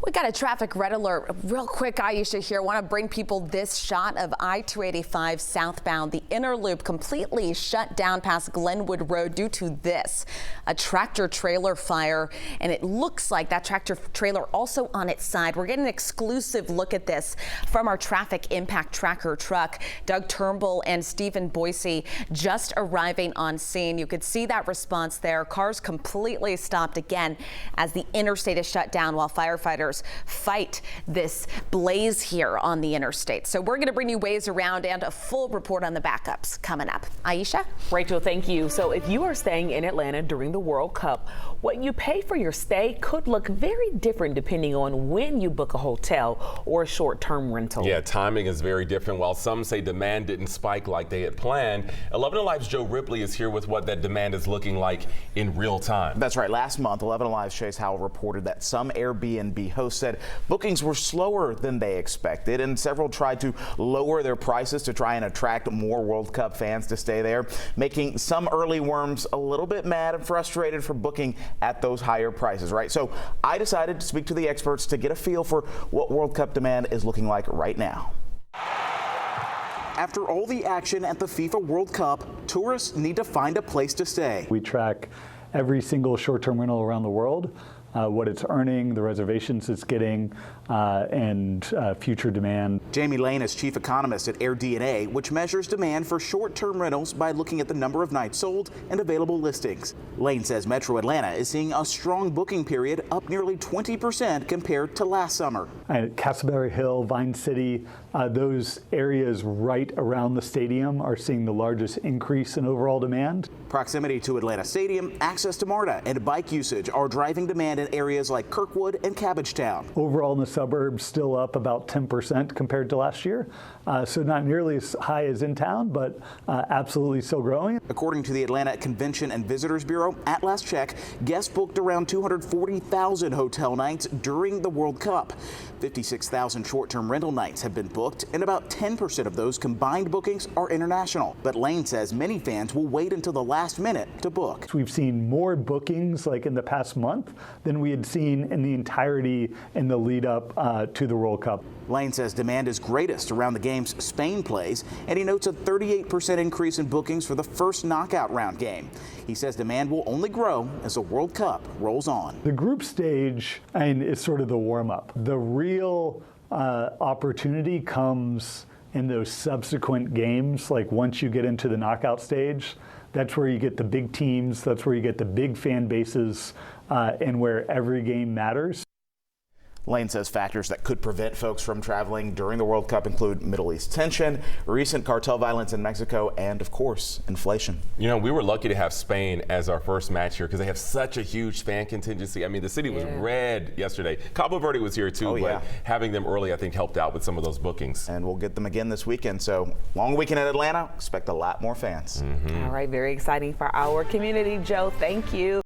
We got a traffic red alert. Real quick, Aisha here. Want to bring people this shot of I-285 southbound. The inner loop completely shut down past Glenwood Road due to this, a tractor trailer fire. And it looks like that tractor trailer also on its side. We're getting an exclusive look at this from our traffic impact tracker truck. Doug Turnbull and Stephen Boise just arriving on scene. You could see that response there. Cars completely stopped again as the interstate is shut down while firefighters fight this blaze here on the interstate. So we're going to bring you ways around and a full report on the backups coming up. Aisha? Rachel, thank you. So if you are staying in Atlanta during the World Cup, what you pay for your stay could look very different depending on when you book a hotel or a short-term rental. Yeah, timing is very different. While some say demand didn't spike like they had planned, 11 Alive's Joe Ripley is here with what that demand is looking like in real time. That's right. Last month, 11 Alive's Chase Howell reported that some Airbnb hosts said bookings were slower than they expected, and several tried to lower their prices to try and attract more World Cup fans to stay there, making some early worms a little bit mad and frustrated for booking at those higher prices, right? So I decided to speak to the experts to get a feel for what World Cup demand is looking like right now. After all the action at the FIFA World Cup, tourists need to find a place to stay. We track every single short-term rental around the world, what it's earning, the reservations it's getting, and future demand. Jamie Lane is chief economist at AirDNA, which measures demand for short-term rentals by looking at the number of nights sold and available listings. Lane says Metro Atlanta is seeing a strong booking period, up nearly 20% compared to last summer. Castleberry Hill, Vine City, those areas right around the stadium are seeing the largest increase in overall demand. Proximity to Atlanta Stadium, access to MARTA, and bike usage are driving demand in areas like Kirkwood and Cabbagetown. Overall in the suburbs, still up about 10% compared to last year. So not nearly as high as in town, but absolutely still growing. According to the Atlanta Convention and Visitors Bureau, at last check, guests booked around 240,000 hotel nights during the World Cup. 56,000 short-term rental nights have been booked, and about 10% of those combined bookings are international. But Lane says many fans will wait until the last minute to book. We've seen more bookings like in the past month than we had seen in the entirety in the lead up to the World Cup. Lane says demand is greatest around the games Spain plays, and he notes a 38% increase in bookings for the first knockout round game. He says demand will only grow as the World Cup rolls on. The group stage is sort of the warm-up. The real opportunity comes in those subsequent games, like once you get into the knockout stage. That's where you get the big teams, that's where you get the big fan bases, and where every game matters. Lane says factors that could prevent folks from traveling during the World Cup include Middle East tension, recent cartel violence in Mexico, and of course, inflation. You know, we were lucky to have Spain as our first match here because they have such a huge fan contingency. I mean, the city was red yesterday. Cabo Verde was here too, but having them early, I think, helped out with some of those bookings. And we'll get them again this weekend. So long weekend at Atlanta, expect a lot more fans. All right, very exciting for our community. Joe, thank you.